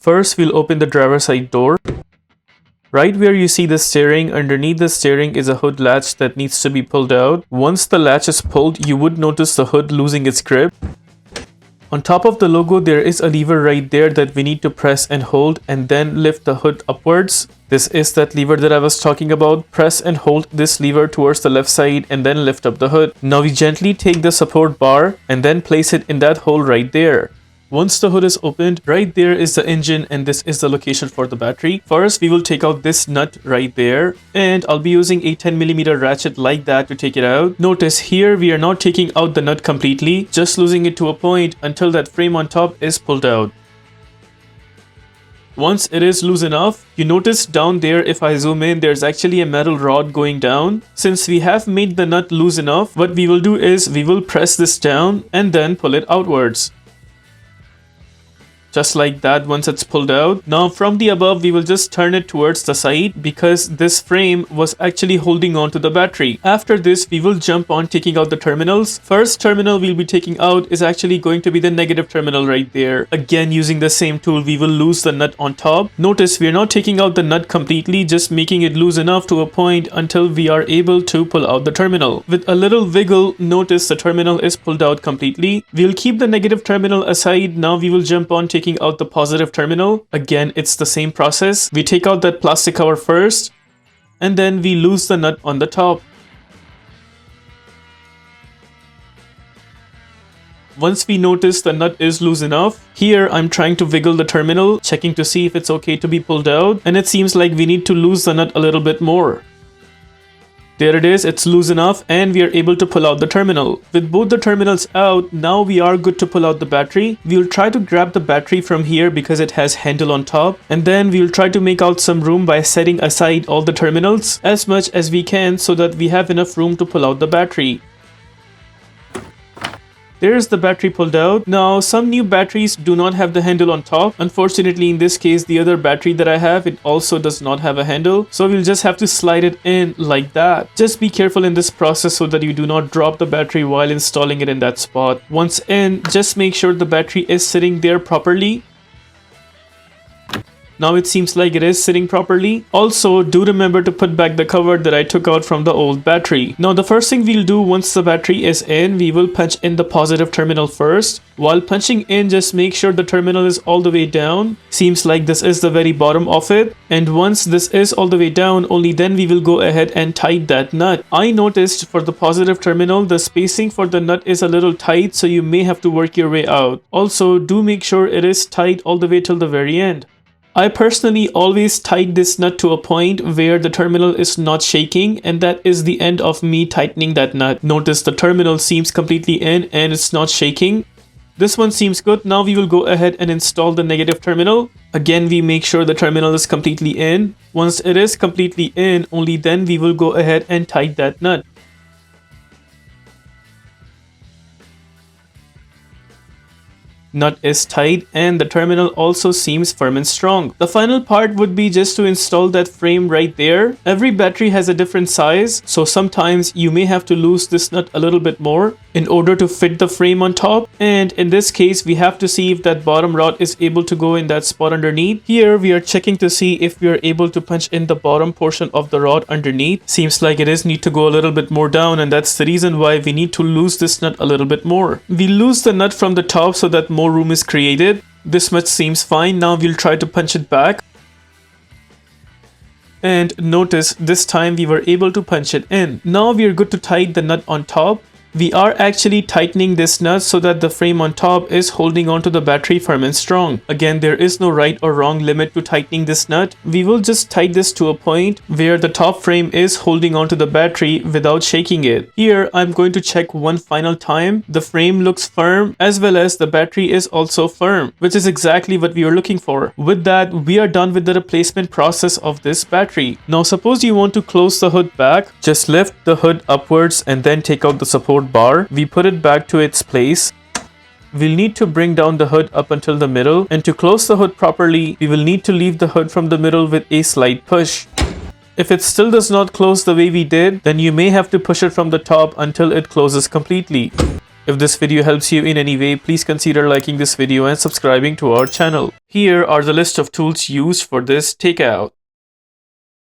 First, we'll open the driver's side door. Right where you see the steering, underneath the steering is a hood latch that needs to be pulled out. Once the latch is pulled, you would notice the hood losing its grip. On top of the logo, there is a lever right there that we need to press and hold and then lift the hood upwards. This is that lever that I was talking about. Press and hold this lever towards the left side and then lift up the hood. Now we gently take the support bar and then place it in that hole right there. Once the hood is opened, right there is the engine and this is the location for the battery. First, we will take out this nut right there and I'll be using a 10mm ratchet like that to take it out. Notice here we are not taking out the nut completely, just losing it to a point until that frame on top is pulled out. Once it is loose enough, you notice down there, if I zoom in, there's actually a metal rod going down. Since we have made the nut loose enough, what we will do is we will press this down and then pull it outwards. Just like that once it's pulled out. Now from the above, we will just turn it towards the side because this frame was actually holding on to the battery. After this, we will jump on taking out the terminals. First terminal we'll be taking out is actually going to be the negative terminal right there. Again, using the same tool, we will loose the nut on top. Notice we are not taking out the nut completely, just making it loose enough to a point until we are able to pull out the terminal. With a little wiggle, notice the terminal is pulled out completely. We'll keep the negative terminal aside. Now we will jump on taking out the positive terminal. Again, it's the same process. We take out that plastic cover first and then we loose the nut on the top. Once we notice the nut is loose enough, here I'm trying to wiggle the terminal, checking to see if it's okay to be pulled out, and it seems like we need to loose the nut a little bit more. There it is, it's loose enough and we are able to pull out the terminal. With both the terminals out, now we are good to pull out the battery. We'll try to grab the battery from here because it has handle on top, and then we'll try to make out some room by setting aside all the terminals as much as we can so that we have enough room to pull out the battery. There's the battery pulled out. Now, some new batteries do not have the handle on top. Unfortunately, in this case, the other battery that I have, it also does not have a handle. So we'll just have to slide it in like that. Just be careful in this process so that you do not drop the battery while installing it in that spot. Once in, just make sure the battery is sitting there properly. Now it seems like it is sitting properly. Also, do remember to put back the cover that I took out from the old battery. Now the first thing we'll do once the battery is in, we will punch in the positive terminal first. While punching in, just make sure the terminal is all the way down. Seems like this is the very bottom of it. And once this is all the way down, only then we will go ahead and tighten that nut. I noticed for the positive terminal, the spacing for the nut is a little tight, so you may have to work your way out. Also, do make sure it is tight all the way till the very end. I personally always tighten this nut to a point where the terminal is not shaking, and that is the end of me tightening that nut. Notice the terminal seems completely in and it's not shaking. This one seems good. Now we will go ahead and install the negative terminal. Again, we make sure the terminal is completely in. Once it is completely in, only then we will go ahead and tighten that nut. Nut is tight and the terminal also seems firm and strong. The final part would be just to install that frame right there. Every battery has a different size, so sometimes you may have to loose this nut a little bit more in order to fit the frame on top. And in this case, we have to see if that bottom rod is able to go in that spot underneath. Here we are checking to see if we are able to punch in the bottom portion of the rod underneath. Seems like it is need to go a little bit more down, and that's the reason why we need to loose this nut a little bit more. We loose the nut from the top so that more room is created. This much seems fine. Now we'll try to punch it back. And notice this time we were able to punch it in. Now we are good to tighten the nut on top. We are actually tightening this nut so that the frame on top is holding onto the battery firm and strong. Again, there is no right or wrong limit to tightening this nut. We will just tighten this to a point where the top frame is holding onto the battery without shaking it. Here, I'm going to check one final time. The frame looks firm as well as the battery is also firm, which is exactly what we are looking for. With that, we are done with the replacement process of this battery. Now, suppose you want to close the hood back. Just lift the hood upwards and then take out the support bar. We put it back to its place. We'll need to bring down the hood up until the middle, and to close the hood properly, we will need to leave the hood from the middle with a slight push. If it still does not close the way we did, then you may have to push it from the top until it closes completely. If this video helps you in any way, please consider liking this video and subscribing to our channel. Here are the list of tools used for this takeout.